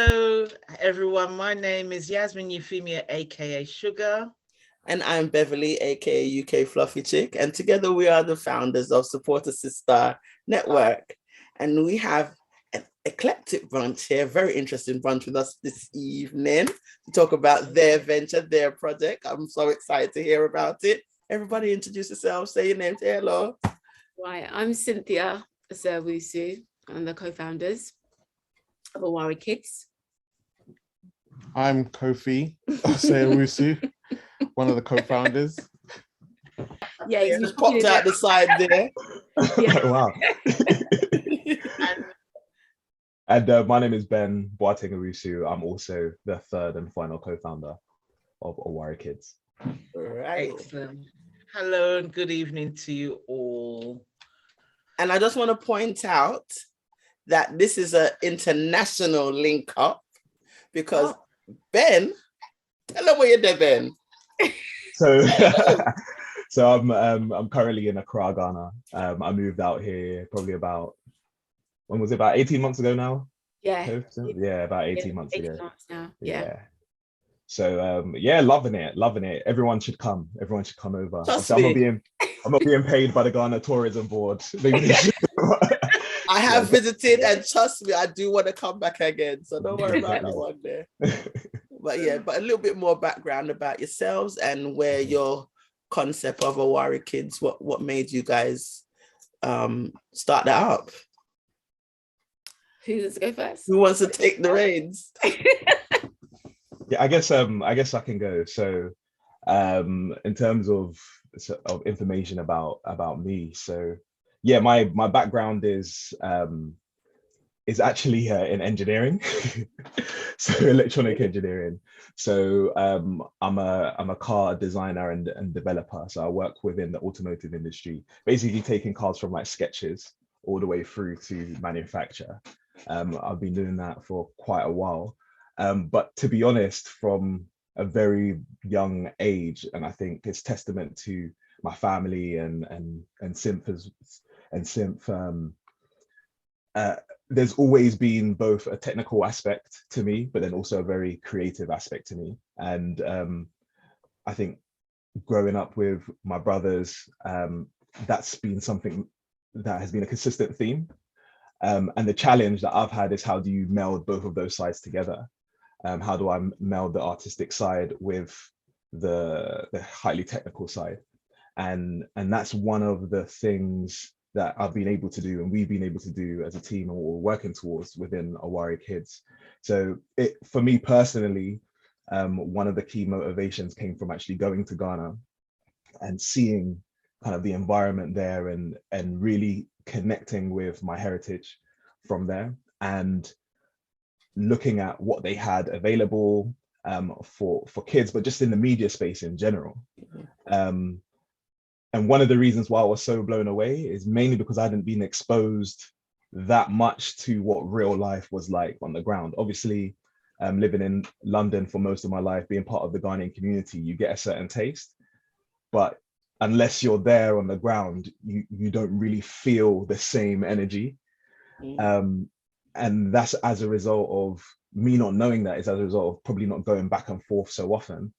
Hello, everyone. My name is Yasmin Euphemia, aka Sugar. And I'm Beverly, aka UK Fluffy Chick. And together we are the founders of Support a Sis-Star Network. And we have an eclectic brunch here, very interesting brunch with us this evening to talk about their venture, their project. I'm so excited to hear about it. Everybody introduce yourselves, say your name, say hello. Right, I'm Cynthia Kofi. I'm the co-founders of Owari Kids. I'm Kofi Owusu, one of the co-founders. Yeah, He just popped out the side there. Yeah. Wow. And my name is Ben Boateng Owusu. I'm also the third and final co-founder of Owari Kids. Right. Excellent. Hello and good evening to you all. And I just want to point out that this is an international link up because Ben, tell them where you're there, Ben. So, I'm currently in Accra, Ghana. I moved out here probably about, when was it, about 18 months ago now? Yeah. Yeah, about 18 months 18 ago. months now. Yeah. So loving it. Everyone should come over. Trust I'm me. not being paid by the Ghana Tourism Board. Maybe they should. I have visited, and trust me, I do want to come back again. So don't worry about that one there. But a little bit more background about yourselves and where your concept of Owari Kids, what made you guys start that up? Who wants to go first? Who wants to take the reins? Yeah, I guess I can go. So in terms of information about me, so yeah, my background is actually in engineering, so electronic engineering. So I'm a car designer and developer. So I work within the automotive industry, basically taking cars from like sketches all the way through to manufacture. I've been doing that for quite a while. But to be honest, from a very young age, and I think it's testament to my family and Synth, there's always been both a technical aspect to me, but then also a very creative aspect to me. And I think growing up with my brothers, that's been something that has been a consistent theme. And the challenge that I've had is, how do you meld both of those sides together? How do I meld the artistic side with the highly technical side? And that's one of the things that I've been able to do, and we've been able to do as a team, and what we're working towards within Owari Kids. So for me personally, one of the key motivations came from actually going to Ghana and seeing kind of the environment there and really connecting with my heritage from there, and looking at what they had available for kids, but just in the media space in general. And one of the reasons why I was so blown away is mainly because I hadn't been exposed that much to what real life was like on the ground. Obviously, living in London for most of my life, being part of the Ghanaian community, you get a certain taste, but unless you're there on the ground, you don't really feel the same energy. And that's as a result of me not knowing that, is as a result of probably not going back and forth so often,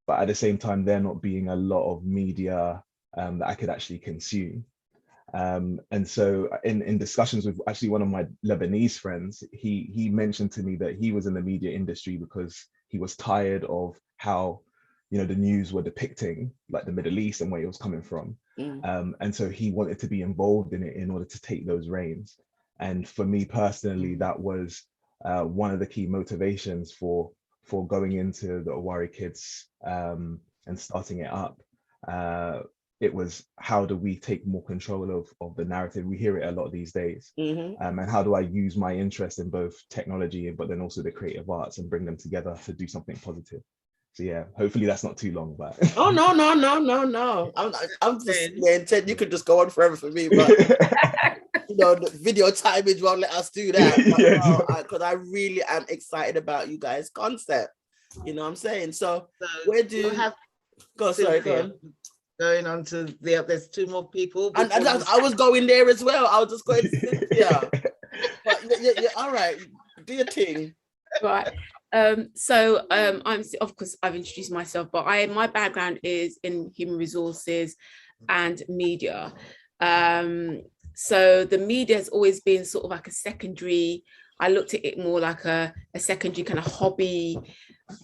but at the same time, there not being a lot of media that I could actually consume. And so in discussions with actually one of my Lebanese friends, he mentioned to me that he was in the media industry because he was tired of how, the news were depicting like the Middle East and where it was coming from. And so he wanted to be involved in it in order to take those reins. And for me personally, that was one of the key motivations for going into the Owari Kids and starting it up. It was, how do we take more control of the narrative? We hear it a lot these days. And how do I use my interest in both technology, but then also the creative arts, and bring them together to do something positive? So yeah, hopefully that's not too long, but oh no. I'm just Ted, you could just go on forever for me, but the video timage won't let us do that. Because I really am excited about you guys' concept. You know what I'm saying? So where do you have go? Sorry, go on. Going on to there's two more people. And I was going there as well. I was just going to Cynthia. But yeah, all right, do your thing. Right. I'm, of course, I've introduced myself, but my background is in human resources and media. So the media has always been sort of like a secondary. I looked at it more like a secondary kind of hobby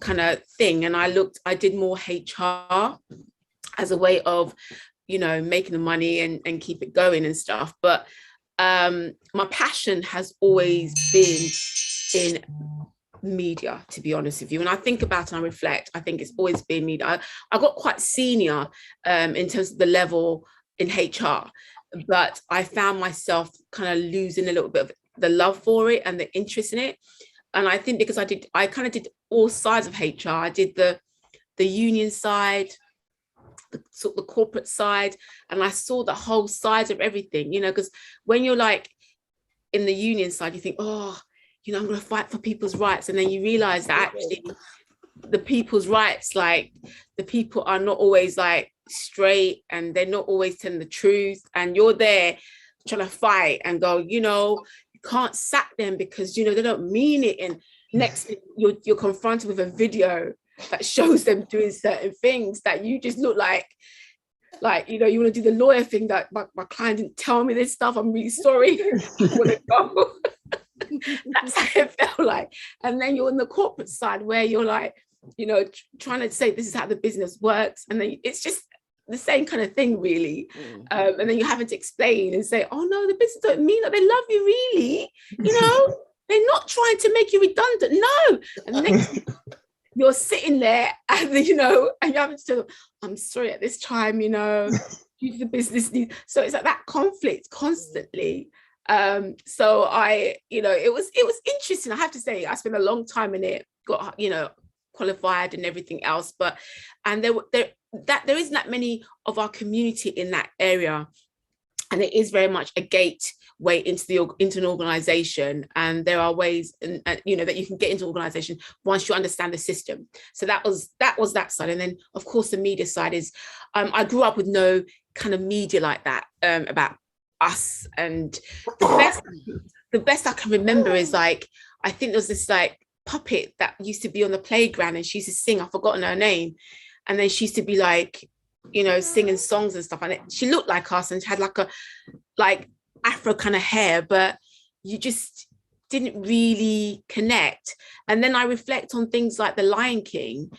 kind of thing, and I did more HR as a way of, making the money and keep it going and stuff. But my passion has always been in media, to be honest with you. When I think about it and I reflect, I think it's always been media. I got quite senior in terms of the level in HR, but I found myself kind of losing a little bit of the love for it and the interest in it. And I think because I kind of did all sides of HR. I did the union side, the sort of the corporate side, and I saw the whole sides of everything, because when you're like in the union side, you think, oh, I'm going to fight for people's rights. And then you realize that actually the people's rights, like the people are not always like straight and they're not always telling the truth. And you're there trying to fight and go, you can't sack them because, they don't mean it. And next you're confronted with a video that shows them doing certain things that you just look like, you want to do the lawyer thing that my client didn't tell me this stuff. I'm really sorry. I want to go. That's how it felt like. And then you're on the corporate side where you're like, trying to say this is how the business works. And then it's just the same kind of thing, really. And then you're having to explain and say, oh no, the business don't mean that they love you, really. They're not trying to make you redundant. No. And next you're sitting there and, and you're having to tell them, I'm sorry at this time, due to the business needs. So it's like that conflict constantly. So it was interesting. I have to say, I spent a long time in it, got, qualified and everything else, and there isn't that many of our community in that area. And it is very much a gateway into an organization. And there are ways, that you can get into organization once you understand the system. So that was that side. And then of course the media side is, I grew up with no kind of media like that, about us. And the best I can remember is like, I think there was this like puppet that used to be on the playground and she used to sing, I've forgotten her name. And then she used to be like, singing songs and stuff. And she looked like us and she had like Afro kind of hair, but you just didn't really connect. And then I reflect on things like The Lion King,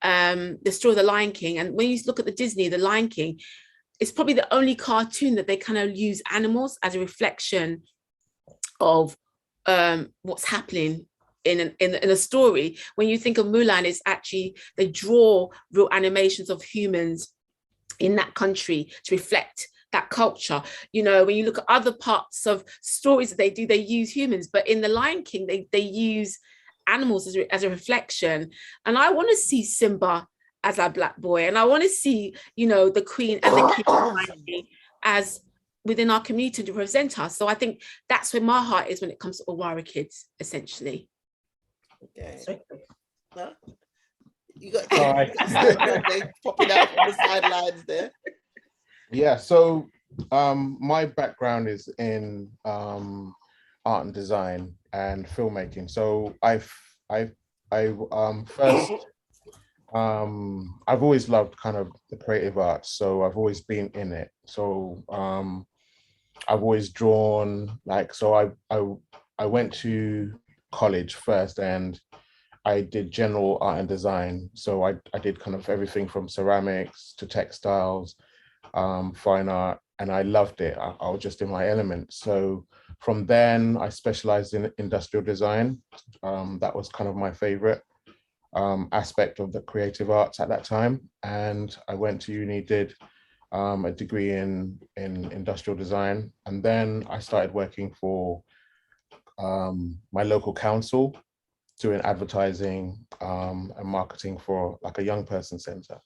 the story of The Lion King. And when you look at the Disney, The Lion King, it's probably the only cartoon that they kind of use animals as a reflection of what's happening in a story. When you think of Mulan, it's actually, they draw real animations of humans in that country to reflect that culture. When you look at other parts of stories that they do, they use humans, but in The Lion King, they use animals as a reflection. And I want to see Simba as our Black boy, and I want to see, the Queen and the King as within our community to represent us. So I think that's where my heart is when it comes to Owari Kids, essentially. Okay. Huh? You got popping out from the sidelines there. Yeah, so my background is in art and design and filmmaking. So I've always loved kind of the creative arts, so I've always been in it. So I've always drawn, so I went to college first and I did general art and design. So I did kind of everything from ceramics to textiles, fine art, and I loved it. I was just in my element. So from then I specialized in industrial design. That was kind of my favorite aspect of the creative arts at that time. And I went to uni, did a degree in industrial design. And then I started working for my local council, doing advertising and marketing for like a young person center.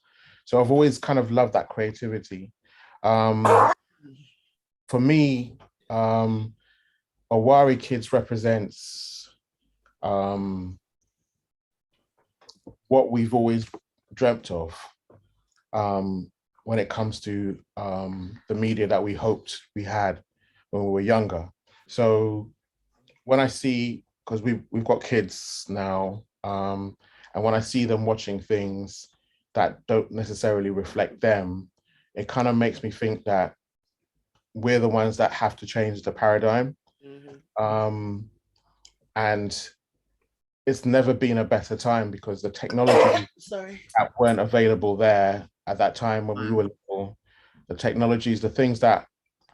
So I've always kind of loved that creativity. For me, Owari Kids represents what we've always dreamt of when it comes to the media that we hoped we had when we were younger. So when I see because we've got kids now, and when I see them watching things that don't necessarily reflect them, it kind of makes me think that we're the ones that have to change the paradigm. And it's never been a better time, because the technology that weren't available there at that time when we were little, the technologies, the things that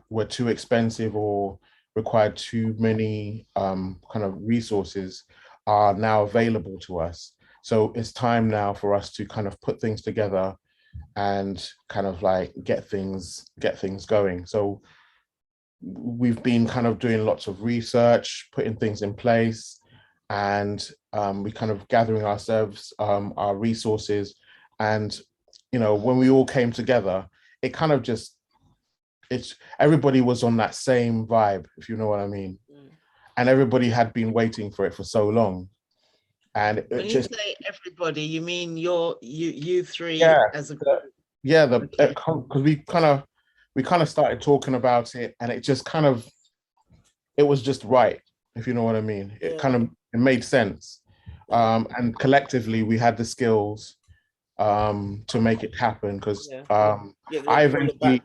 were too expensive or required too many kind of resources are now available to us. So it's time now for us to kind of put things together and kind of like get things going. So we've been kind of doing lots of research, putting things in place, and we kind of gathering ourselves, our resources. And, you know, when we all came together, it kind of just, everybody was on that same vibe, if you know what I mean. And everybody had been waiting for it for so long. And when you say everybody, you mean you three as a group? Yeah, because we kind of started talking about it, and it just kind of, it was just right, if you know what I mean. It kind of, it made sense. And collectively we had the skills to make it happen, because I eventually,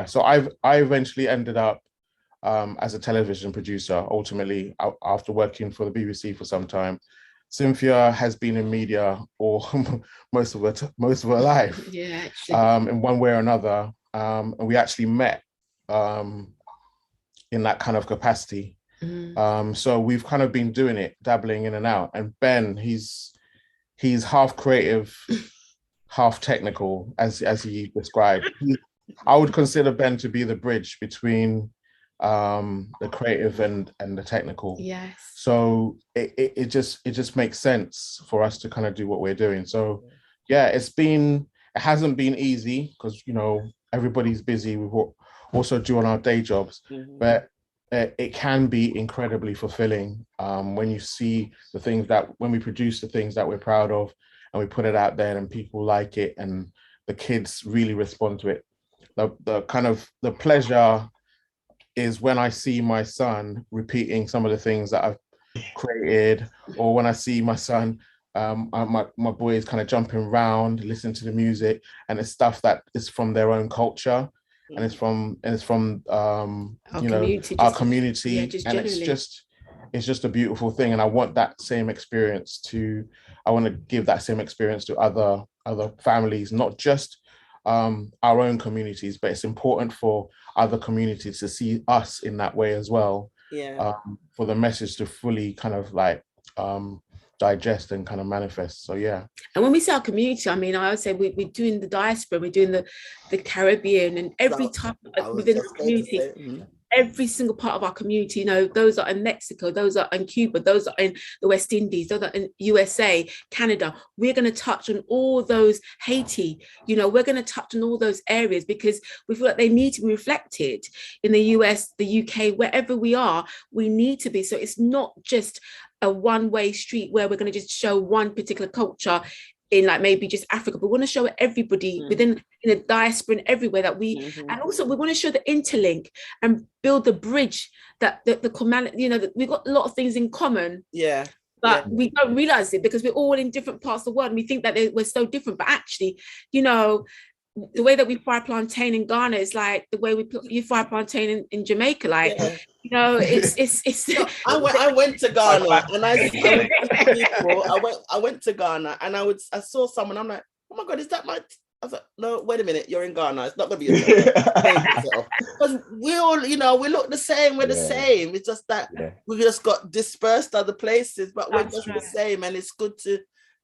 so I eventually ended up as a television producer, ultimately, after working for the BBC for some time. Cynthia has been in media or most of her life, in one way or another. And we actually met in that kind of capacity. So we've kind of been doing it, dabbling in and out. And Ben, he's half creative, half technical, as he described. I would consider Ben to be the bridge between the creative and the technical. Yes. So it just makes sense for us to kind of do what we're doing. So yeah, it hasn't been easy, because, you know, everybody's busy with what also doing our day jobs, but it can be incredibly fulfilling when you see the things when we produce the things that we're proud of, and we put it out there and people like it, and the kids really respond to it. The kind of the pleasure is when I see my son repeating some of the things that I've created, or when I see my son, my boys kind of jumping around, listening to the music, and it's stuff that is from their own culture, and it's from our community, and it's just a beautiful thing. And I want that same experience I want to give that same experience to other families, not just our own communities, but it's important for other communities to see us in that way as well. For the message to fully kind of like digest and kind of manifest. So yeah. And when we say our community, I mean, I would say we're doing the diaspora, we're doing the Caribbean, and every type within the community. Every single part of our community, you know, those are in Mexico, those are in Cuba, those are in the West Indies, those are in USA, Canada. We're going to touch on all those, Haiti, you know, we're going to touch on all those areas, because we feel like they need to be reflected in the US, the UK, wherever we are, we need to be. So it's not just a one-way street where we're going to just show one particular culture in like maybe just Africa, but we want to show everybody within in the diaspora and everywhere that we, and also we want to show the interlink and build the bridge that the common, you know, that we've got a lot of things in common. But we don't realize it, because we're all in different parts of the world and we think that we're so different. But actually, you know, the way that we fry plantain in Ghana is like the way you fry plantain in Jamaica. Like, you know, it's. I went to Ghana and I went to Ghana and I saw someone. I'm like, oh my God, is that my? I was like, no, wait a minute, you're in Ghana. It's not gonna be yourself. Because we all, you know, we look the same. We're the same. It's just that we just got dispersed other places, but we're just the same. And it's good to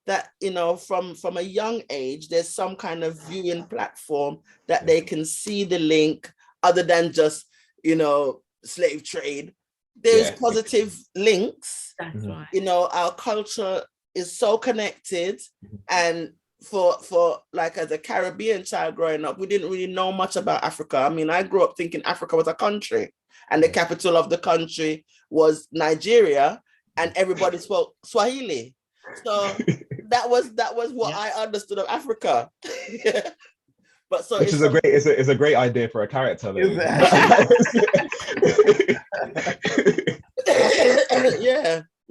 that, you know, from a young age, there's some kind of viewing platform that they can see the link, other than just, you know, slave trade. There's positive links. That's right. You know, our culture is so connected, and for like as a Caribbean child growing up, we didn't really know much about Africa. I mean, I grew up thinking Africa was a country, and the capital of the country was Nigeria, and everybody spoke Swahili. So that was what I understood of Africa. But so which is a great idea for a character though.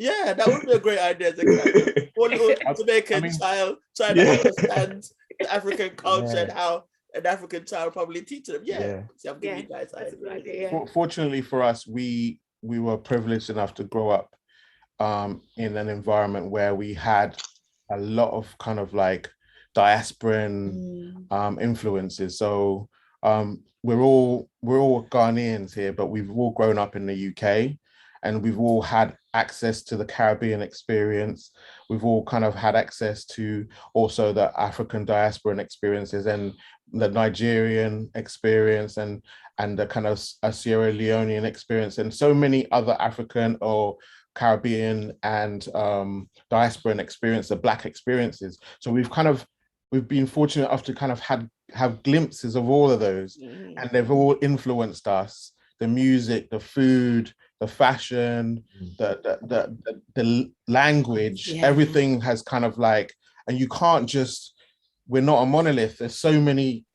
Yeah, that would be a great idea. One little Jamaican child trying to understand the African culture and how an African child probably teach them. See, I'm giving you guys ideas. Fortunately for us, we were privileged enough to grow up in an environment where we had a lot of kind of like diasporan influences. So we're all Ghanaians here, but we've all grown up in the UK, and we've all had access to the Caribbean experience. We've all kind of had access to also the African diasporan experiences and the Nigerian experience and the kind of a Sierra Leonean experience and so many other African or Caribbean and diasporan experience, the Black experiences. So we've been fortunate enough to kind of have glimpses of all of those, and they've all influenced us. The music, the food, the fashion, the language, everything has kind of like, and you can't just, we're not a monolith. There's so many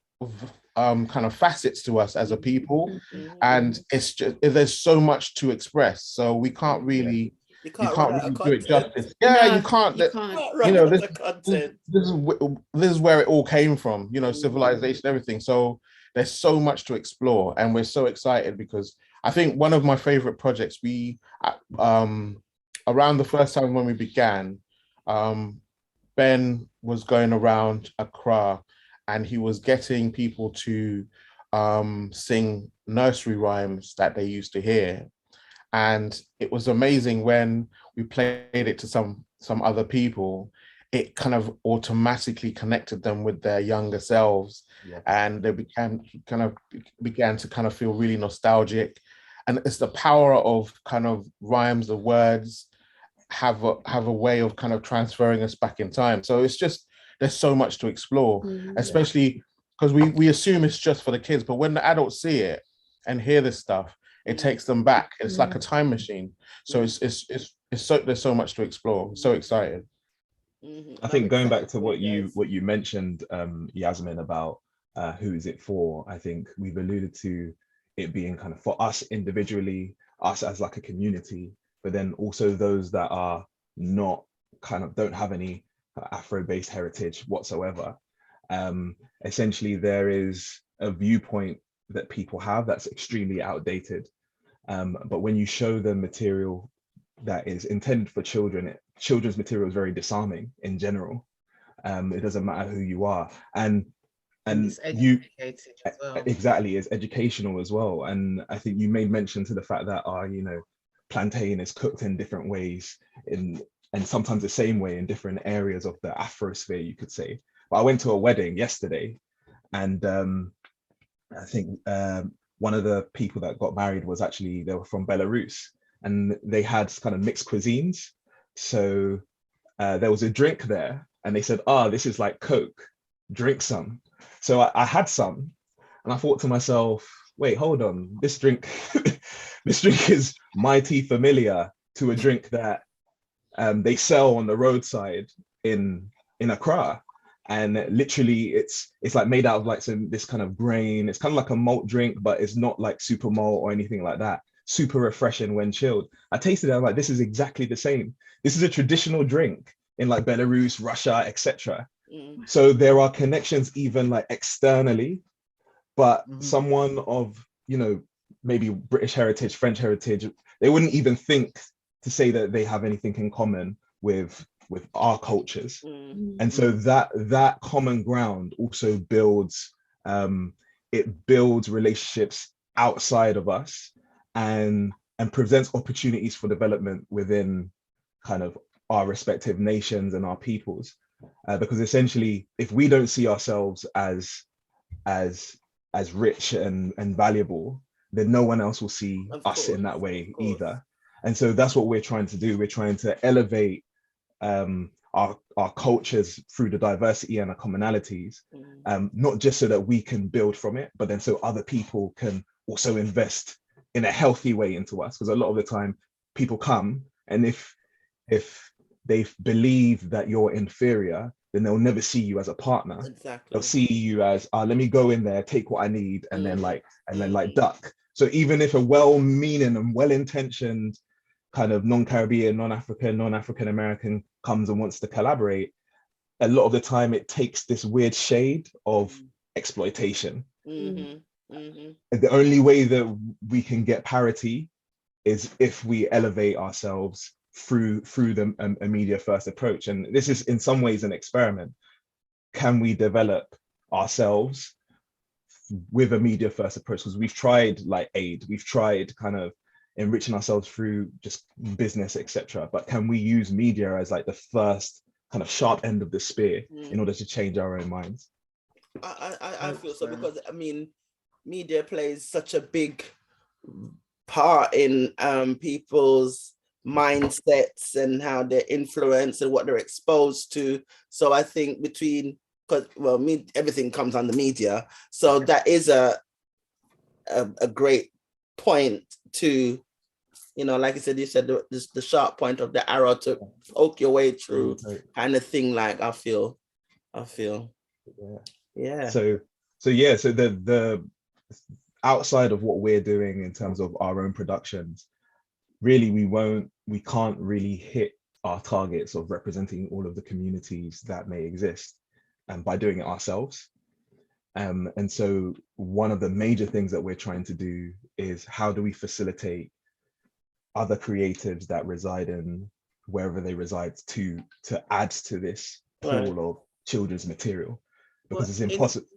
kind of facets to us as a people, and it's just, there's so much to express. So we can't really, you can't really do it justice. You can't. You know, this is where it all came from. You know, civilization, everything. So there's so much to explore, and we're so excited because I think one of my favorite projects, we around the first time when we began, Ben was going around Accra and he was getting people to sing nursery rhymes that they used to hear. And it was amazing when we played it to some other people, it kind of automatically connected them with their younger selves. And they began to feel really nostalgic. And it's the power of kind of rhymes, the words have a way of kind of transferring us back in time. So it's just, there's so much to explore, especially because we assume it's just for the kids, but when the adults see it and hear this stuff, it takes them back. It's like a time machine. So it's so, there's so much to explore. I'm so excited. I think going back to what you mentioned, Yasmin, about who is it for, I think we've alluded to it being kind of for us individually, us as like a community, but then also those that are not kind of don't have any Afro-based heritage whatsoever. Essentially, there is a viewpoint that people have that's extremely outdated. But when you show them material that is intended for children, children's material is very disarming in general. It doesn't matter who you are. And it's educated as well. Exactly, it's educational as well. And I think you made mention to the fact that plantain is cooked in different ways, and sometimes the same way in different areas of the Afrosphere, you could say. But I went to a wedding yesterday, and I think one of the people that got married was actually, they were from Belarus, and they had kind of mixed cuisines. So there was a drink there, and they said, this is like Coke, drink some. So I had some, and I thought to myself, wait, hold on, this drink is mighty familiar to a drink that they sell on the roadside in Accra. And literally it's like made out of like this kind of grain. It's kind of like a malt drink, but it's not like super malt or anything like that. Super refreshing when chilled. I tasted it, I'm like, this is exactly the same. This is a traditional drink in like Belarus, Russia, etc. So there are connections even like externally, but someone of, maybe British heritage, French heritage, they wouldn't even think to say that they have anything in common with our cultures. And so that common ground also builds relationships outside of us and presents opportunities for development within kind of our respective nations and our peoples. Because essentially, if we don't see ourselves as rich and valuable, then no one else will see us in that way either. And so that's what we're trying to do. We're trying to elevate our cultures through the diversity and the commonalities, not just so that we can build from it, but then so other people can also invest in a healthy way into us. Because a lot of the time people come, and if they believe that you're inferior, then they'll never see you as a partner. Exactly. They'll see you as, let me go in there, take what I need, and then duck. So even if a well-meaning and well-intentioned kind of non-Caribbean, non-African, non-African American comes and wants to collaborate, a lot of the time it takes this weird shade of exploitation. The only way that we can get parity is if we elevate ourselves through a media first approach. And this is in some ways an experiment. Can we develop ourselves with a media first approach? Because we've tried like aid, we've tried kind of enriching ourselves through just business, etc. But can we use media as like the first kind of sharp end of the spear in order to change our own minds? I feel so, because I mean, media plays such a big part in people's mindsets and how they're influenced and what they're exposed to. So I think because everything comes on the media, so that is a great point to, like you said the sharp point of the arrow to poke your way through, kind of thing. Like I feel yeah. So the outside of what we're doing in terms of our own productions, really we can't really hit our targets of representing all of the communities that may exist, and by doing it ourselves. And so one of the major things that we're trying to do is, how do we facilitate other creatives that reside in wherever they reside to add to this pool of children's material, because it's impossible.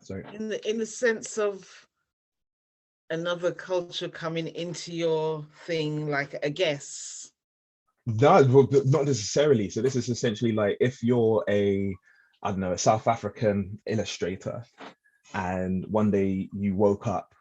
Sorry. In the sense of another culture coming into your thing, like a guess? No, well, not necessarily. So this is essentially like, if you're a South African illustrator, and one day you woke up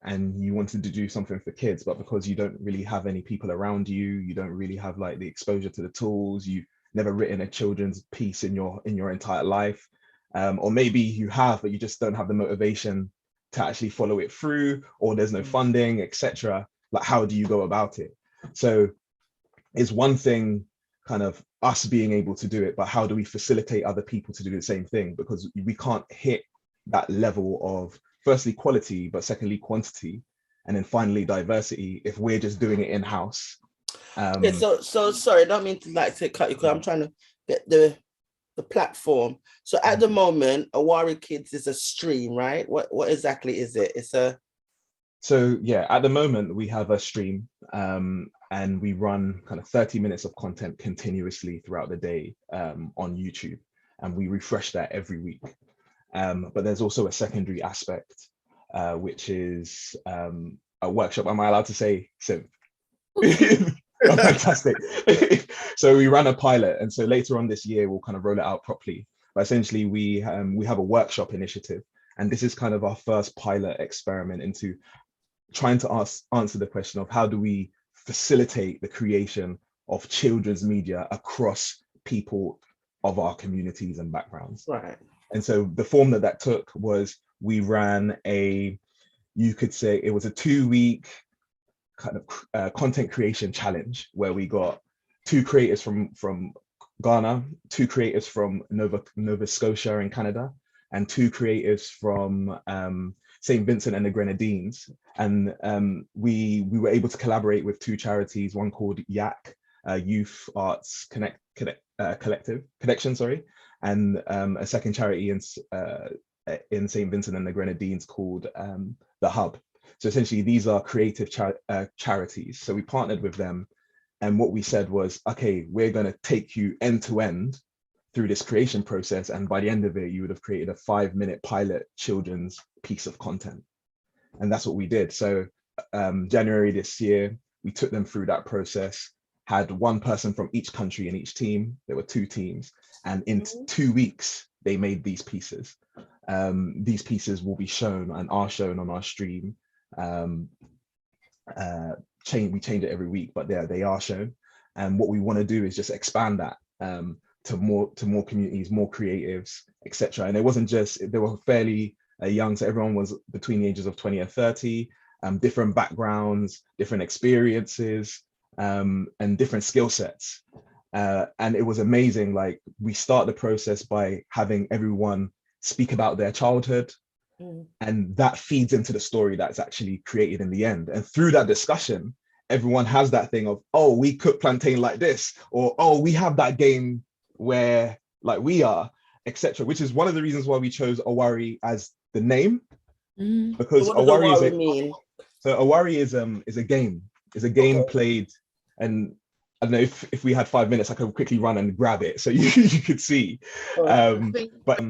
and you wanted to do something for kids, but because you don't really have any people around you, you don't really have like the exposure to the tools, you've never written a children's piece in your entire life, or maybe you have, but you just don't have the motivation to actually follow it through, or there's no funding, etc. Like, how do you go about it? So it's one thing kind of us being able to do it, but how do we facilitate other people to do the same thing? Because we can't hit that level of, firstly, quality, but secondly, quantity, and then finally diversity, if we're just doing it in-house. So sorry, I don't mean to cut you, because I'm trying to get the platform. So at the moment, Owari Kids is a stream, right? What exactly is it? So yeah, at the moment we have a stream, and we run kind of 30 minutes of content continuously throughout the day on YouTube, and we refresh that every week. But there's also a secondary aspect, which is a workshop. Am I allowed to say so? Oh, fantastic. So we ran a pilot, and so later on this year we'll kind of roll it out properly. But essentially we have a workshop initiative, and this is kind of our first pilot experiment into trying to answer the question of, how do we facilitate the creation of children's media across people of our communities and backgrounds. Right. And so the form that took was, we ran you could say it was a 2-week kind of content creation challenge, where we got 2 creators from Ghana, 2 creators from Nova Scotia in Canada, and 2 creators from St. Vincent and the Grenadines. And we were able to collaborate with 2 charities, one called YAC, Youth Arts Connection, sorry, and a second charity in St. Vincent and the Grenadines called The Hub. So essentially these are creative charities. So we partnered with them, and what we said was, okay, we're going to take you end to end through this creation process, and by the end of it you would have created a 5-minute pilot children's piece of content. And that's what we did. So January this year, we took them through that process, had 1 person from each country in each team. There were 2 teams, and in 2 weeks they made these pieces. These pieces will be shown and are shown on our stream. We change it every week, but they are shown. And what we want to do is just expand that to more communities, more creatives, etc. And it wasn't just, they were fairly young, so everyone was between the ages of 20 and 30, different backgrounds, different experiences, and different skill sets. And it was amazing. Like, we start the process by having everyone speak about their childhood, and that feeds into the story that's actually created in the end. And through that discussion, everyone has that thing of, oh, we cook plantain like this, or oh, we have that game where like we are, etc. Which is one of the reasons why we chose Owari as the name, because So what does Owari is Owari mean? so Owari is a game. It's a game played, and I don't know if we had 5 minutes, I could quickly run and grab it so you could see. But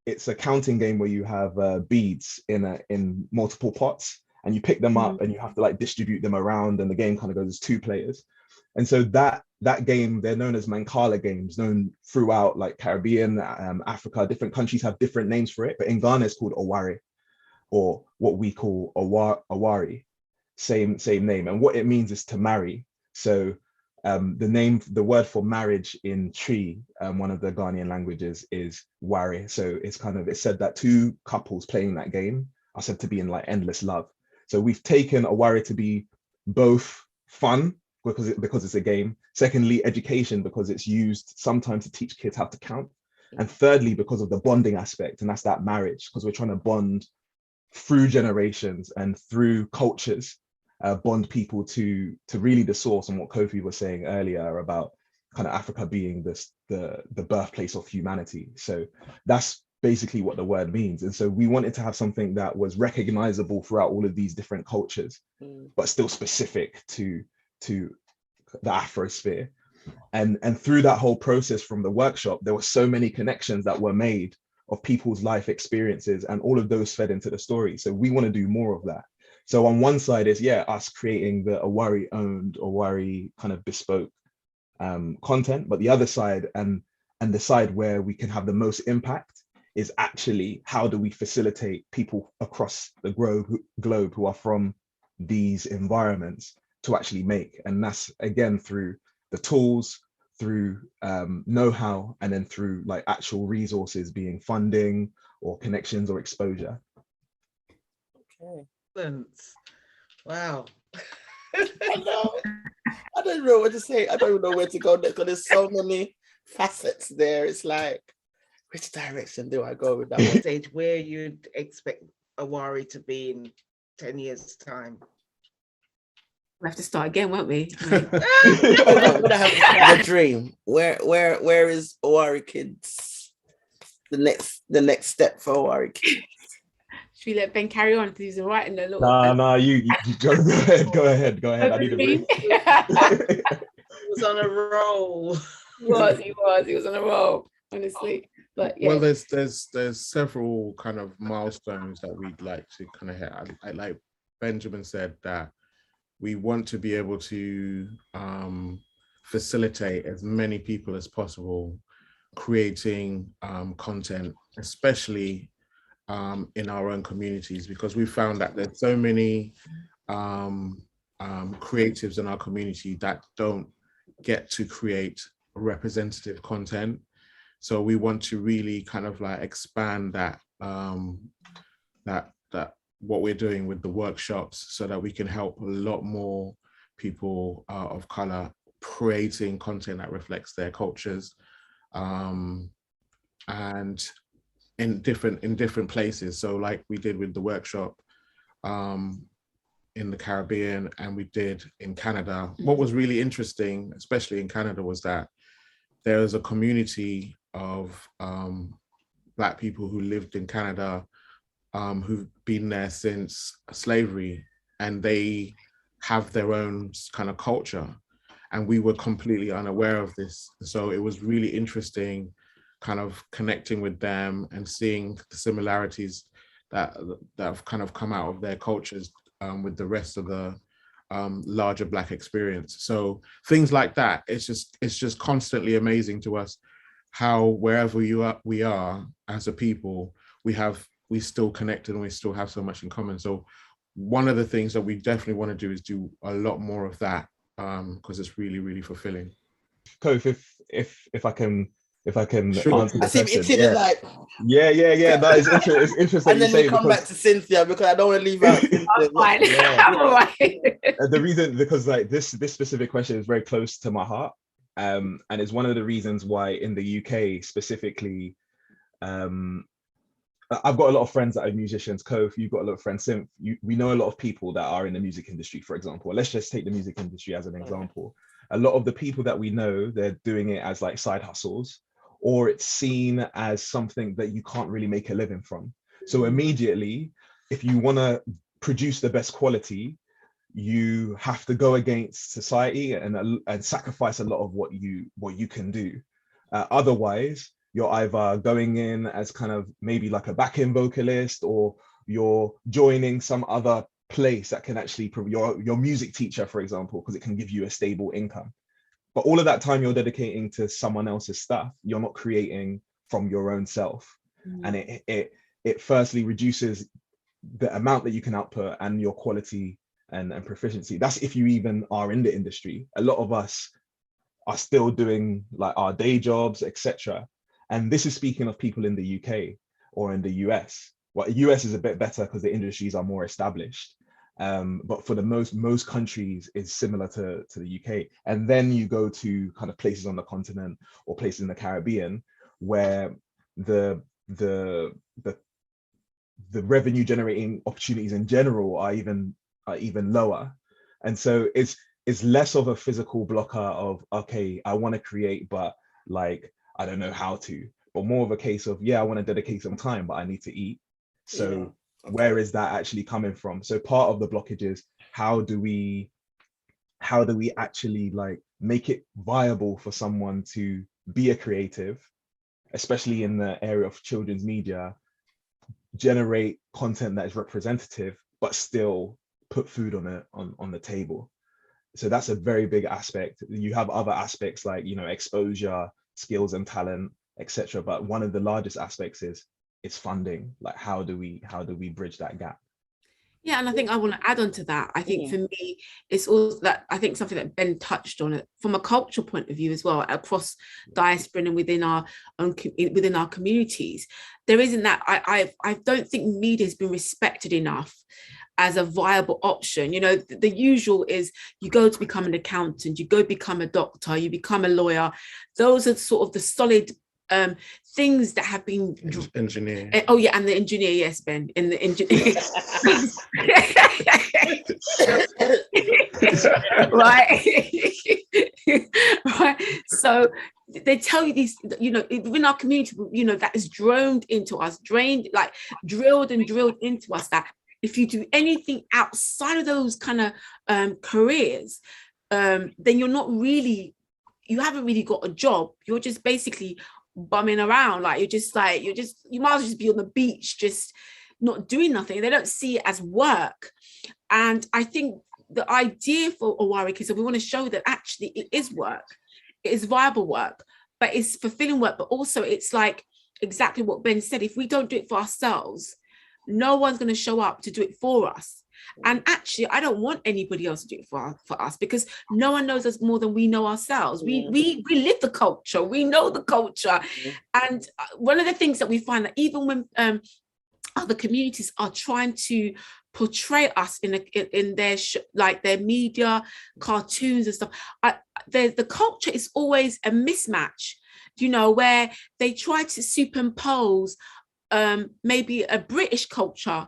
it's a counting game where you have beads in multiple pots, and you pick them up and you have to like distribute them around, and the game kind of goes as 2 players. And so that game, they're known as Mancala games, known throughout like Caribbean, Africa. Different countries have different names for it, but in Ghana it's called Owari, or what we call Owari, same name. And what it means is to marry. So the word for marriage in Tree, one of the Ghanaian languages, is wari. So it's said that 2 couples playing that game are said to be in like endless love. So we've taken Owari to be both fun because it's a game. Secondly, education, because it's used sometimes to teach kids how to count. And thirdly, because of the bonding aspect, and that's that marriage, because we're trying to bond through generations and through cultures, bond people to really the source, and what Kofi was saying earlier about kind of Africa being the birthplace of humanity. So that's basically what the word means. And so we wanted to have something that was recognizable throughout all of these different cultures, but still specific to the Afrosphere. And through that whole process from the workshop, there were so many connections that were made of people's life experiences, and all of those fed into the story. So we want to do more of that. So on one side is, us creating the Owari owned, Owari kind of bespoke content, but the other side, and the side where we can have the most impact, is actually how do we facilitate people across the globe who are from these environments to actually make. And that's again through the tools, through know-how, and then through like actual resources, being funding or connections or exposure. Okay. Wow. I know. I don't know what to say. I don't even know where to go next, because there's so many facets there. It's like, which direction do I go with that one? Stage where you'd expect Owari to be in 10 years' time. We'll have to start again, won't we? I'm gonna have the dream. Where is Owarikids? The next step for Owarikids. Should we let Ben carry on, because he's writing a little. No, you go ahead. I need a break. He was on a roll. He was on a roll, honestly. But yeah. Well, there's several kind of milestones that we'd like to kind of hit. I like Benjamin said, that we want to be able to facilitate as many people as possible creating content, especially in our own communities, because we found that there's so many creatives in our community that don't get to create representative content. So we want to really kind of like expand that what we're doing with the workshops, so that we can help a lot more people of color creating content that reflects their cultures, and in different places. So like we did with the workshop in the Caribbean, and we did in Canada. What was really interesting, especially in Canada, was that there was a community of Black people who lived in Canada, who've been there since slavery, and they have their own kind of culture, and we were completely unaware of this. So it was really interesting kind of connecting with them and seeing the similarities that have kind of come out of their cultures with the rest of the larger Black experience. So things like that, it's just constantly amazing to us how wherever we are as a people, we still connected, and we still have so much in common. So one of the things that we definitely want to do is do a lot more of that, because it's really, really fulfilling. Kof, if I can Sure. answer the question. Like, yeah. That is it's interesting. And then we come back to Cynthia, because I don't want to leave out Cynthia. The reason, because like this specific question is very close to my heart, and it's one of the reasons why in the UK specifically, I've got a lot of friends that are musicians. Kof, you've got a lot of friends. Synth, we know a lot of people that are in the music industry, for example. Let's just take the music industry as an example. A lot of the people that we know, they're doing it as like side hustles, or it's seen as something that you can't really make a living from. So immediately, if you want to produce the best quality, you have to go against society and sacrifice a lot of what you can do. Otherwise, you're either going in as kind of maybe like a back-end vocalist, or you're joining some other place that can actually your music teacher, for example, because it can give you a stable income. But all of that time you're dedicating to someone else's stuff, you're not creating from your own self. And it firstly reduces the amount that you can output and your quality and proficiency. That's if you even are in the industry. A lot of us are still doing like our day jobs, etc. And this is speaking of people in the UK or in the US. Well, US is a bit better because the industries are more established. But for the most countries is similar to the UK. And then you go to kind of places on the continent or places in the Caribbean where the revenue generating opportunities in general are even lower. And so it's less of a physical blocker of, okay, I want to create, but like, I don't know how to, but more of a case of, yeah, I want to dedicate some time, but I need to eat. So where is that actually coming from? So part of the blockage is how do we actually like make it viable for someone to be a creative, especially in the area of children's media, generate content that is representative, but still put food on the table. So that's a very big aspect. You have other aspects like, you know, exposure, skills and talent, etc. But one of the largest aspects is funding. Like how do we bridge that gap? Yeah, and I think I want to add on to that. I think for me, it's also that I think something that Ben touched on it from a cultural point of view as well, across diaspora and within our communities. There isn't that. I don't think media has been respected enough as a viable option. You know, the usual is you go to become an accountant, you go become a doctor, you become a lawyer. Those are sort of the solid things that have been engineer. Oh yeah, and the engineer, yes, Ben, in the engineer. right. So they tell you these, you know, within our community, you know, that is drilled into us, drilled into us, that if you do anything outside of those kind of careers, then you haven't really got a job. You're just basically bumming around, like you might as well just be on the beach, just not doing nothing. They don't see it as work. And I think the idea for Owari is that we want to show that actually it is work, it is viable work, but it's fulfilling work. But also it's like exactly what Ben said, if we don't do it for ourselves, no one's going to show up to do it for us. And actually, I don't want anybody else to do it for us, because no one knows us more than we know ourselves. We live the culture, we know the culture. And one of the things that we find that even when other communities are trying to portray us in their like their media, cartoons and stuff, the culture is always a mismatch, you know, where they try to superimpose maybe a British culture,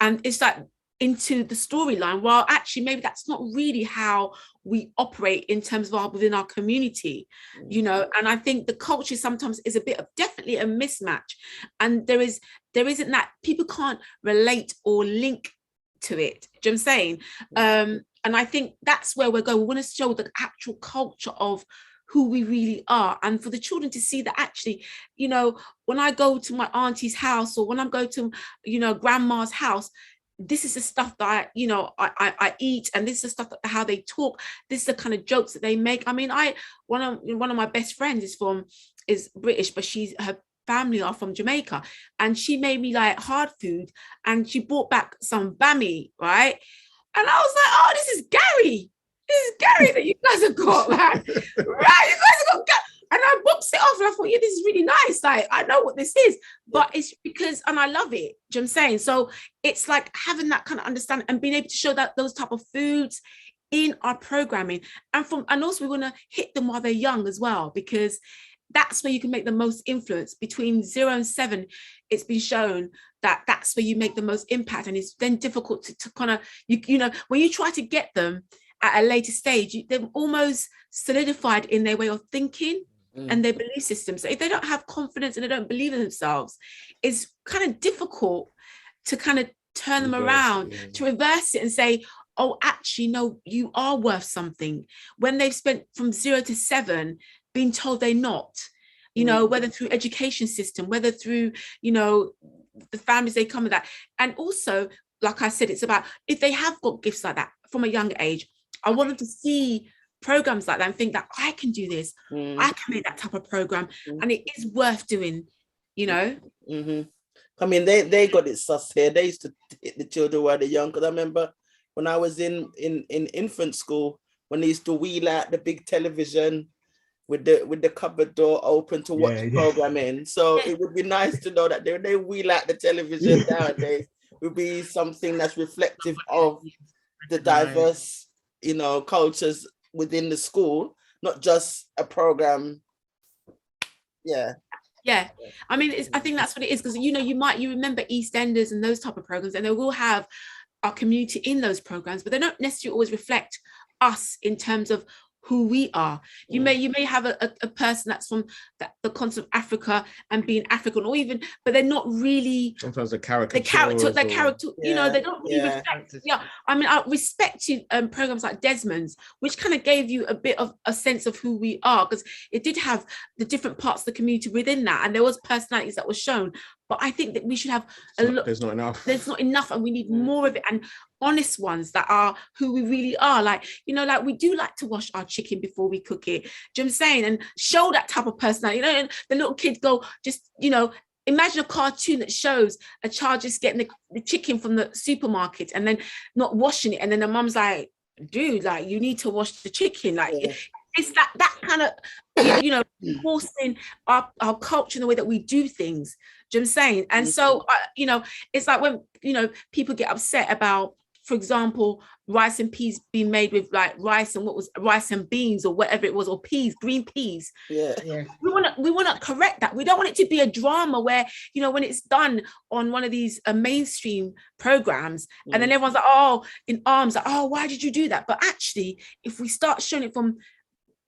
and it's like into the storyline, while actually maybe that's not really how we operate in terms of within our community, you know. And I think the culture sometimes is definitely a mismatch, and there isn't that, people can't relate or link to it. Do you know what I'm saying? And I think that's where we're going. We want to show the actual culture of who we really are, and for the children to see that actually, you know, when I go to my auntie's house, or when I'm going to, you know, grandma's house, this is the stuff that I eat, and this is the stuff that how they talk, this is the kind of jokes that they make. I mean, one of my best friends is British, but her family are from Jamaica, and she made me like hard food, and she brought back some bami, right? And I was like, oh, this is Gary that you guys have got, man. Right, you guys have got Gary. And I boxed it off, and I thought, yeah, this is really nice. Like, I know what this is, but it's because, and I love it. Do you know what I'm saying? So it's like having that kind of understanding and being able to show that those type of foods in our programming, and also we want to hit them while they're young as well, because that's where you can make the most influence. Between 0 and 7, it's been shown that that's where you make the most impact, and it's then difficult to kind of, you know, when you try to get them at a later stage, they're almost solidified in their way of thinking and their belief system. So if they don't have confidence and they don't believe in themselves, it's kind of difficult to kind of turn them around, to reverse it and say, oh, actually, no, you are worth something. When they've spent from 0 to 7 being told they're not, you know, whether through education system, whether through, you know, the families they come with that. And also, like I said, it's about, if they have got gifts like that from a young age, I want them to see programs like that and think that I can do this, I can make that type of program, and it is worth doing, you know. I mean, they got it sus here. They used to hit the children while they're young, because I remember when I was in infant school, when they used to wheel out the big television with the cupboard door open to watch the program in. So it would be nice to know that they wheel out the television nowadays would be something that's reflective of the diverse, you know, cultures within the school, not just a program. Yeah. I mean, I think that's what it is, because, you know, you remember EastEnders and those type of programs, and they will have our community in those programs, but they don't necessarily always reflect us in terms of who we are. You may have a person that's from the continent of Africa and being African, or even, but they're not really, sometimes the character, you know, they don't really reflect. I mean, I respect you programs like Desmond's, which kind of gave you a bit of a sense of who we are, because it did have the different parts of the community within that, and there was personalities that were shown. But I think that we should have there's not enough, and we need more of it, and honest ones that are who we really are. Like, you know, like we do like to wash our chicken before we cook it. Do you know what I'm saying? And show that type of personality. You know, and the little kids go, just, you know, imagine a cartoon that shows a child just getting the chicken from the supermarket and then not washing it, and then the mum's like, dude, like, you need to wash the chicken. Like, it's that kind of, you know, forcing our culture in the way that we do things. Do you know what I'm saying? And so, you know, it's like when, you know, people get upset about, for example, rice and peas being made with like rice and beans or whatever it was, or peas, green peas. We want to correct that. We don't want it to be a drama where, you know, when it's done on one of these mainstream programs, and then everyone's like, oh, in arms, like, oh, why did you do that? But actually, if we start showing it from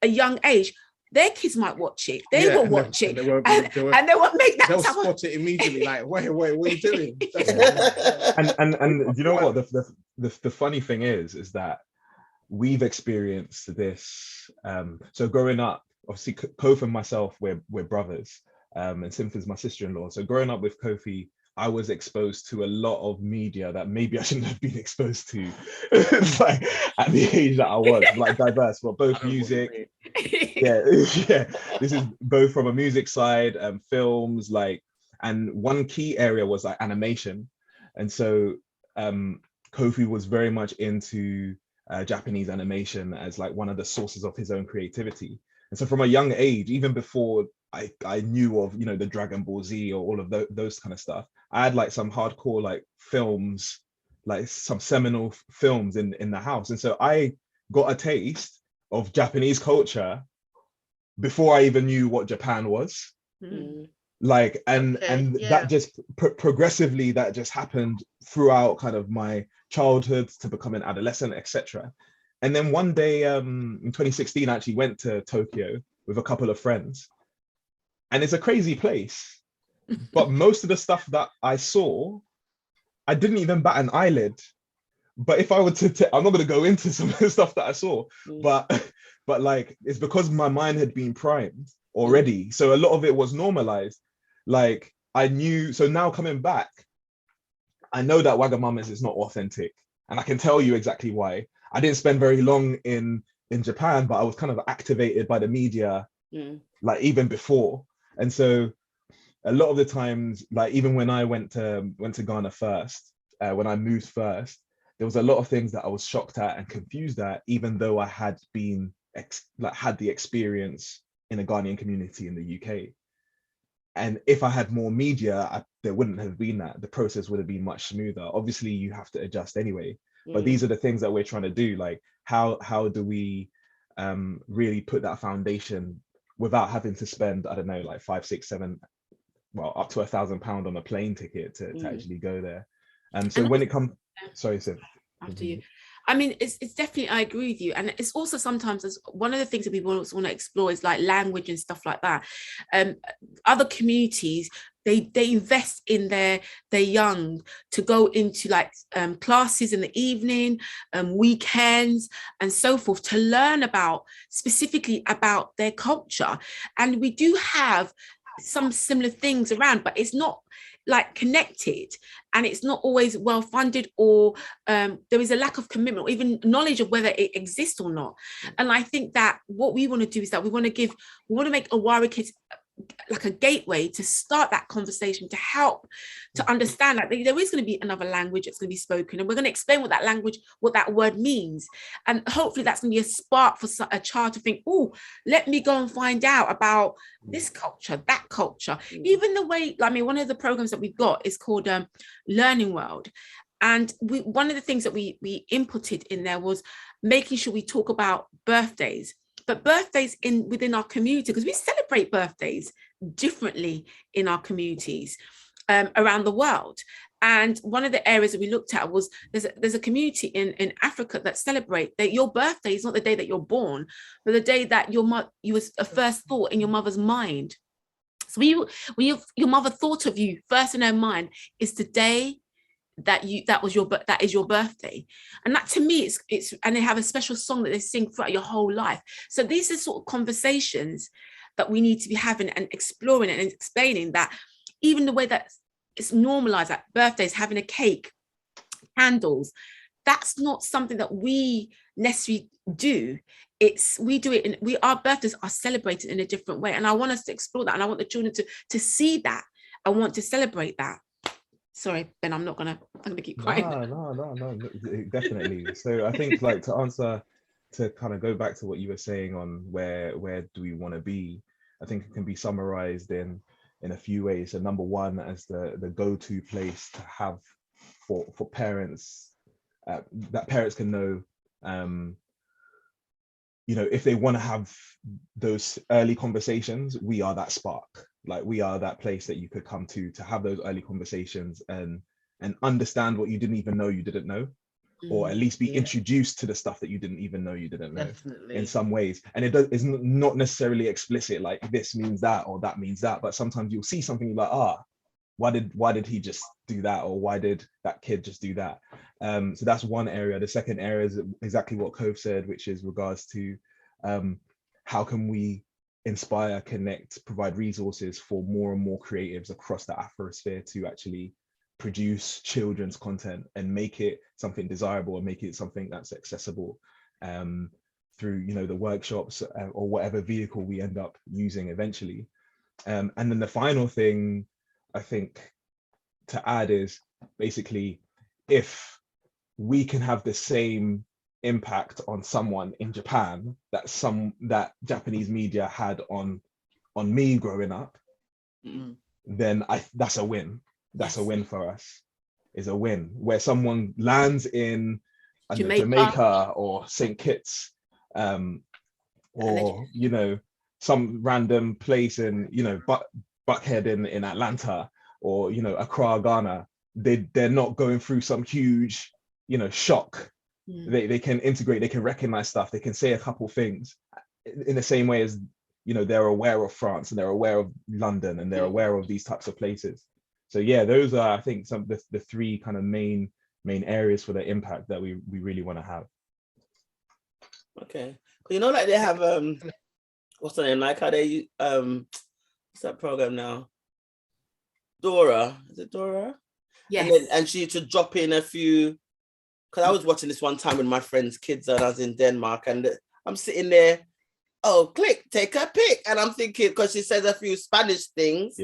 a young age, their kids might watch it. They will watch it, and they won't make that. They'll spot it immediately. Like, wait, what are you doing? and you know what? The funny thing is that we've experienced this. So growing up, obviously, Kofi and myself, we're brothers, and Cynthia's my sister-in-law. So growing up with Kofi, I was exposed to a lot of media that maybe I shouldn't have been exposed to, like at the age that I was, like diverse, but both music. This is both from a music side, films, like, and one key area was like animation. And so Kofi was very much into Japanese animation as like one of the sources of his own creativity. And so from a young age, even before I knew of, you know, the Dragon Ball Z or all of those kind of stuff, I had like some hardcore like films, like some seminal films in the house. And so I got a taste of Japanese culture before I even knew what Japan was. Like, and that just progressively, that just happened throughout kind of my childhood to become an adolescent, etc. And then one day in 2016, I actually went to Tokyo with a couple of friends, and it's a crazy place. But most of the stuff that I saw, I didn't even bat an eyelid. But if I were to, I'm not going to go into some of the stuff that I saw, but like, it's because my mind had been primed already. So a lot of it was normalized. Like, I knew, so now coming back, I know that Wagamama's is not authentic. And I can tell you exactly why. I didn't spend very long in Japan, but I was kind of activated by the media, like even before. And so a lot of the times, like even when I went to Ghana first, when I moved first, there was a lot of things that I was shocked at and confused at, even though I had been had the experience in a Ghanaian community in the UK. And if I had more media, there wouldn't have been that. The process would have been much smoother. Obviously, you have to adjust anyway. But these are the things that we're trying to do. Like, how do we really put that foundation without having to spend, I don't know, like 5, 6, 7, well, up to £1,000 on a plane ticket to actually go there. So And when it comes, sorry, Sim. After you. I mean, it's definitely, I agree with you. And it's also sometimes, as one of the things that people also want to explore is like language and stuff like that. Other communities, they invest in their young to go into like classes in the evening, weekends and so forth, to learn about specifically about their culture. And we do have some similar things around, but it's not like connected, and it's not always well funded, or there is a lack of commitment or even knowledge of whether it exists or not. And I think that what we want to do is that we want to make Owari Kids like a gateway to start that conversation, to help to understand that there is going to be another language that's going to be spoken, and we're going to explain what that language, what that word means. And hopefully that's going to be a spark for a child to think, oh, let me go and find out about this culture, that culture. Even the way, I mean, one of the programs that we've got is called Learning World. And one of the things that we inputted in there was making sure we talk about birthdays, but birthdays within our community, because we celebrate birthdays differently in our communities around the world. And one of the areas that we looked at was there's a community in Africa that celebrate that your birthday is not the day that you're born, but the day that you was a first thought in your mother's mind. So when your mother thought of you first in her mind is the day that is your birthday. And that, to me, it's and they have a special song that they sing throughout your whole life. So these are sort of conversations that we need to be having and exploring and explaining, that even the way that it's normalized, that birthdays, having a cake, candles, that's not something that we necessarily do. We do it our birthdays are celebrated in a different way, and I want us to explore that, and I want the children to see that. I want to celebrate that. Sorry, Ben, I'm gonna keep quiet. No, definitely. So I think, like, to kind of go back to what you were saying on where do we want to be, I think it can be summarized in a few ways. So number one, as the go-to place to have for parents, that parents can know, if they want to have those early conversations, we are that spark. Like, we are that place that you could come to have those early conversations and understand what you didn't even know you didn't know, or at least be introduced to the stuff that you didn't even know you didn't know. Definitely. In some ways. And it's not necessarily explicit, like this means that or that means that, but sometimes you'll see something you're like, why did he just do that, or why did that kid just do that? So that's one area. The second area is exactly what Kof said, which is regards to how can we inspire, connect, provide resources for more and more creatives across the Afrosphere to actually produce children's content and make it something desirable and make it something that's accessible through the workshops or whatever vehicle we end up using eventually. And then the final thing I think to add is basically, if we can have the same impact on someone in Japan that Japanese media had on me growing up, then that's a win. That's a win for us. Is a win where someone lands in Jamaica or St. Kitts, or some random place in Buckhead in Atlanta, or Accra, Ghana. They're not going through some huge shock. They can integrate, they can recognize stuff, they can say a couple things in the same way as they're aware of France and they're aware of London and they're aware of these types of places. So yeah, those are, I think, some of the three kind of main areas for the impact that we really want to have. Okay, like they have what's the name, like how they what's that program now, Dora, is it Dora? Yes. And she to drop in a few, because I was watching this one time with my friend's kids and I was in Denmark, and I'm sitting there, take a pic, and I'm thinking, because she says a few Spanish things,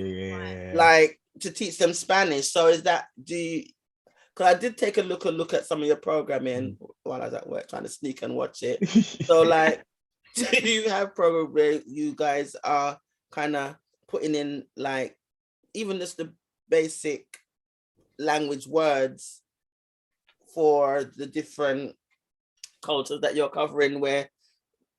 like to teach them Spanish. So is that, because I did take a look at some of your programming while I was at work trying to sneak and watch it. So like, do you have program where you guys are kind of putting in like even just the basic language words for the different cultures that you're covering, where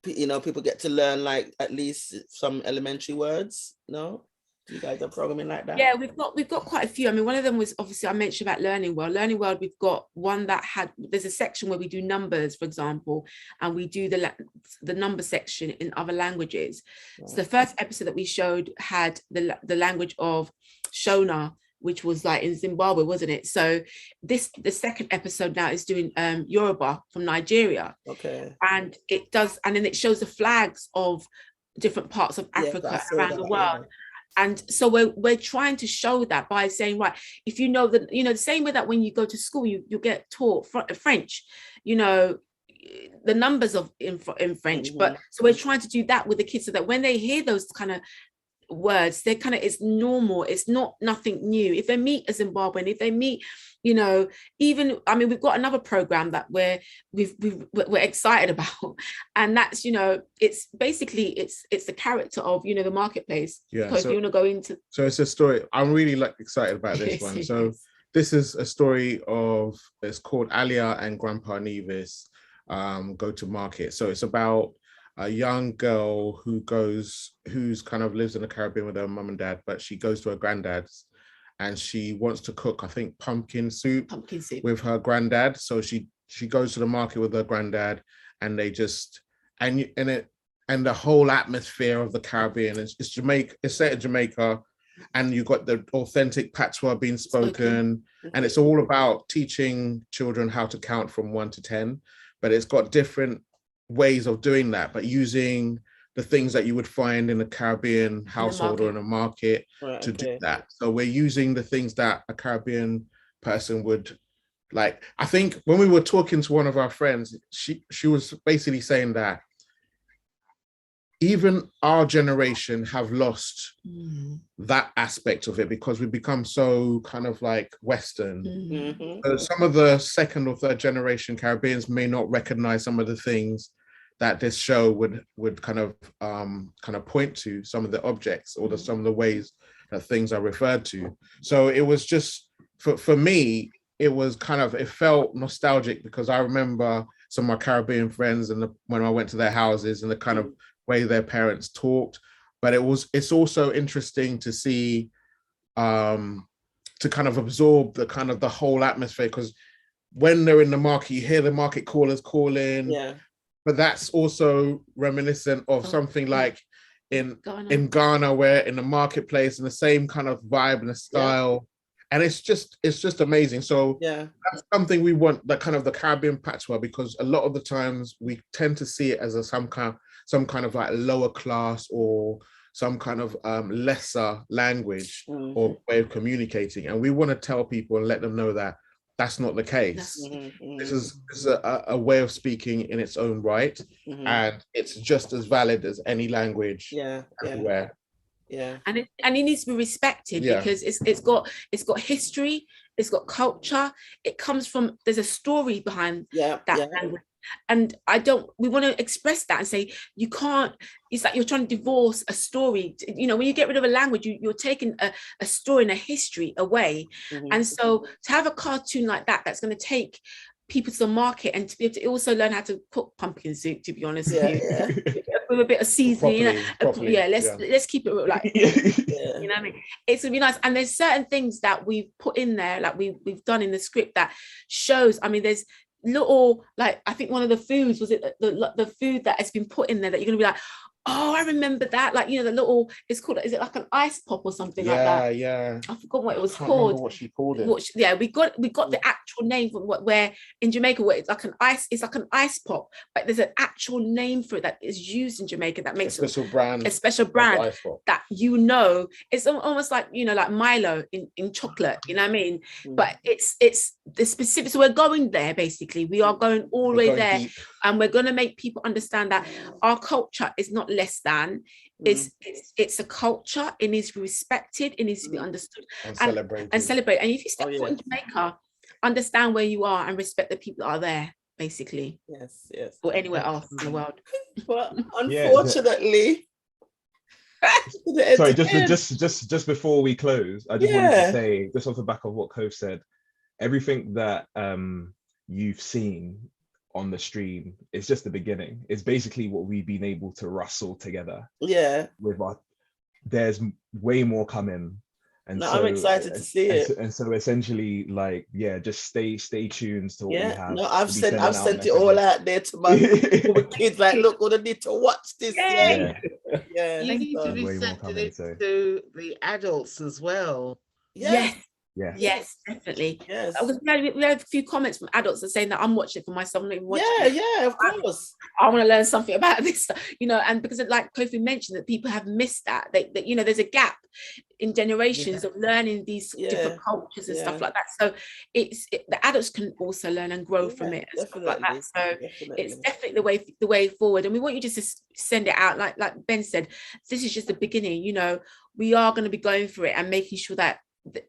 people get to learn like at least some elementary words? No? Do you guys have programming like that? Yeah, we've got quite a few. I mean, one of them was obviously I mentioned about Learning World. Learning World, we've got one that there's a section where we do numbers, for example, and we do the number section in other languages. Right. So the first episode that we showed had the language of Shona, which was like in Zimbabwe, wasn't it? So the second episode now is doing Yoruba from Nigeria. Okay. And then it shows the flags of different parts of Africa around the world. Yeah. And so we're trying to show that by saying, right, if you know that, the same way that when you go to school, you get taught French, the numbers in French. Mm-hmm. But so we're trying to do that with the kids so that when they hear those kind of words, it's normal. It's nothing new. If they meet a Zimbabwean, if they meet, even, I mean, we've got another program that we're excited about, and that's, it's basically it's the character of, the marketplace. Yeah. So if you want to go into, so it's a story. I'm really excited about this one. So this is a story of, it's called Alia and Grandpa Nevis go to market. So it's about a young girl who's kind of lives in the Caribbean with her mum and dad, but she goes to her granddad's and she wants to cook, I think, pumpkin soup with her granddad. So she goes to the market with her granddad, and they just and the whole atmosphere of the Caribbean is Jamaica. It's set in Jamaica, and you've got the authentic patois being spoken, and it's all about teaching children how to count from 1 to 10. But it's got different ways of doing that, but using the things that you would find in a Caribbean household or in a market to do that. So we're using the things that a Caribbean person would like. I think when we were talking to one of our friends, she was basically saying that even our generation have lost that aspect of it because we've become so kind of like Western. Mm-hmm. So some of the second or third generation Caribbeans may not recognize some of the things that this show would kind of point to, some of the objects or some of the ways that things are referred to. So it was just for me, it felt nostalgic because I remember some of my Caribbean friends and when I went to their houses and the kind of way their parents talked. But it's also interesting to see to kind of absorb the whole atmosphere, because when they're in the market, you hear the market callers calling. Yeah. But that's also reminiscent of something like in Ghana, where in the marketplace, and the same kind of vibe and the style. Yeah. And it's just amazing. So that's something we want, that kind of the Caribbean patois, because a lot of the times we tend to see it as some kind of like lower class or some kind of lesser language or way of communicating. And we want to tell people and let them know that that's not the case. This is a way of speaking in its own right, and it's just as valid as any language everywhere. Yeah, and it needs to be respected because it's got history, it's got culture. It comes from, there's a story behind that language. And we want to express that and say, you can't, it's like you're trying to divorce a story. When you get rid of a language, you're taking a story and a history away. And so to have a cartoon like that, that's going to take people to the market and to be able to also learn how to cook pumpkin soup, to be honest with you. With a bit of seasoning, properly. Let's keep it like you know what I mean. It's gonna be nice, and there's certain things that we've put in there, like we've done in the script that shows. I mean, there's little, like, I think one of the foods was it the food that has been put in there that you're gonna be like, oh, I remember that, like, the little, it's called, is it like an ice pop or something like that? Yeah. I forgot what it was called. What she called it. We got the actual name from where in Jamaica, where it's like an ice pop, but there's an actual name for it that is used in Jamaica that makes a special brand that it's almost like like Milo in chocolate, you know what I mean? But it's the specific. So we're going there, basically. We are going all the way there, deep. And we're going to make people understand that our culture is not less than. It's a culture. It needs to be respected. It needs to be understood and celebrated. And if you step foot in Jamaica, understand where you are and respect the people that are there, basically. Yes. Or anywhere else in the world. But unfortunately. Sorry, just before we close, I just wanted to say, just off the back of what Kof said, everything that you've seen on the stream is just the beginning. It's basically what we've been able to rustle together. Yeah. With our, there's way more coming. And no, so I'm excited to see it. And so essentially, like, yeah, just stay tuned to what we have. No, I've We'll sent it all out there to my kids. Like, look, we need to watch this. Yeah. You need to be Way more sending coming, it so. to the adults as well. Yes. Yeah. Yes, definitely. Yes. We had a few comments from adults that saying that I'm watching it for myself. I'm not even watching it. Yeah, of course. I want to learn something about this, you know, and because like Kofi mentioned that people have missed that, you know, there's a gap in generations of learning these different cultures and stuff like that. So the adults can also learn and grow from it and stuff like that. So it's definitely the way forward. And we want you just to send it out, like Ben said, this is just the beginning. You know, we are going to be going through it and making sure that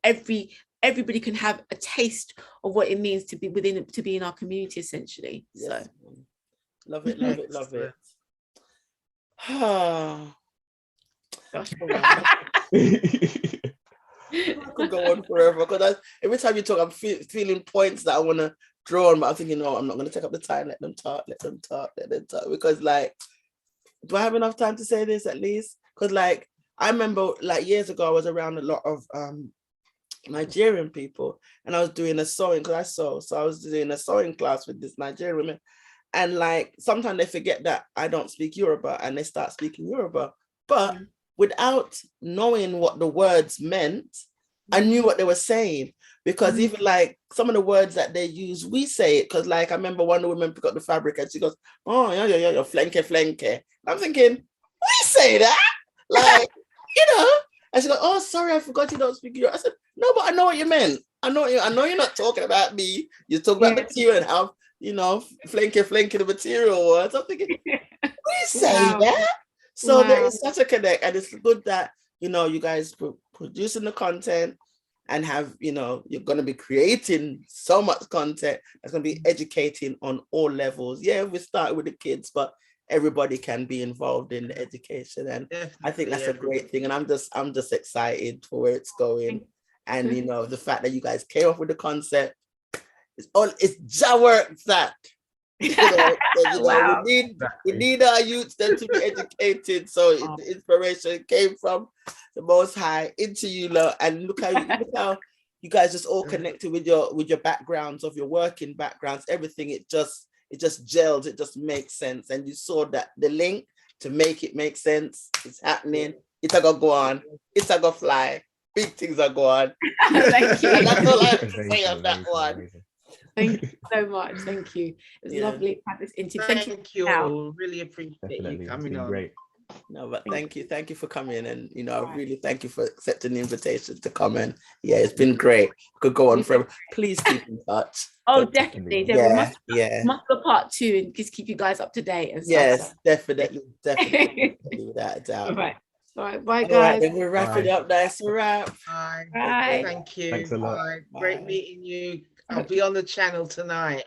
everybody can have a taste of what it means to be in our community, essentially. Yes. So love it. gosh. I could go on forever because every time you talk, I'm feeling points that I want to draw on, but I'm thinking, no, I'm not going to take up the time. Let them talk. Because, like, do I have enough time to say this at least? Because, like, I remember, like, years ago, I was around a lot of Nigerian people, and I was doing a sewing because I sew. So I was doing a sewing class with this Nigerian woman, and like sometimes they forget that I don't speak Yoruba, and they start speaking Yoruba. But without knowing what the words meant, I knew what they were saying, because even like some of the words that they use, we say it. Because like I remember one of the women picked up the fabric and she goes, "Oh yeah, flenke." I'm thinking, we say that, like, you know. And she goes, "Oh, sorry, I forgot you don't speak Yoruba." I said, "No, but I know what you meant. I know you're not talking about me. You're talking about material and how, you know, flanking the material words." I'm thinking, we say that. So there is such a connect, and it's good that, you know, you guys producing the content and have, you know, you're going to be creating so much content that's going to be educating on all levels. Yeah, we start with the kids, but everybody can be involved in the education, and I think that's a great thing. And I'm just excited for where it's going. And you know, the fact that you guys came up with the concept, it's ja work that. You know, we need our youths then to be educated. So the inspiration came from the Most High into you lot, and look how you guys just all connected with your backgrounds, of your working backgrounds, everything. It just gels, it just makes sense. And you saw that the link to make it make sense is happening. It's a go on, it's a go fly, big things are going on. Thank you. And that's all I have to say on that one. Thank you so much. Thank you. It was lovely to have this interview. Thank you all. Really appreciate you coming on. Great. No, but thank you for coming, and you know, really thank you for accepting the invitation to come in. Yeah, it's been great. Could go on forever. Please keep in touch. Oh, definitely. Yeah, must go part 2 and just keep you guys up to date and stuff. Yes, definitely, without a doubt. All right, bye guys. All right, then we'll wrap it up. That's a wrap. Bye. Bye. Thank you. Thanks a lot. Bye. Great meeting you. I'll be on the channel tonight.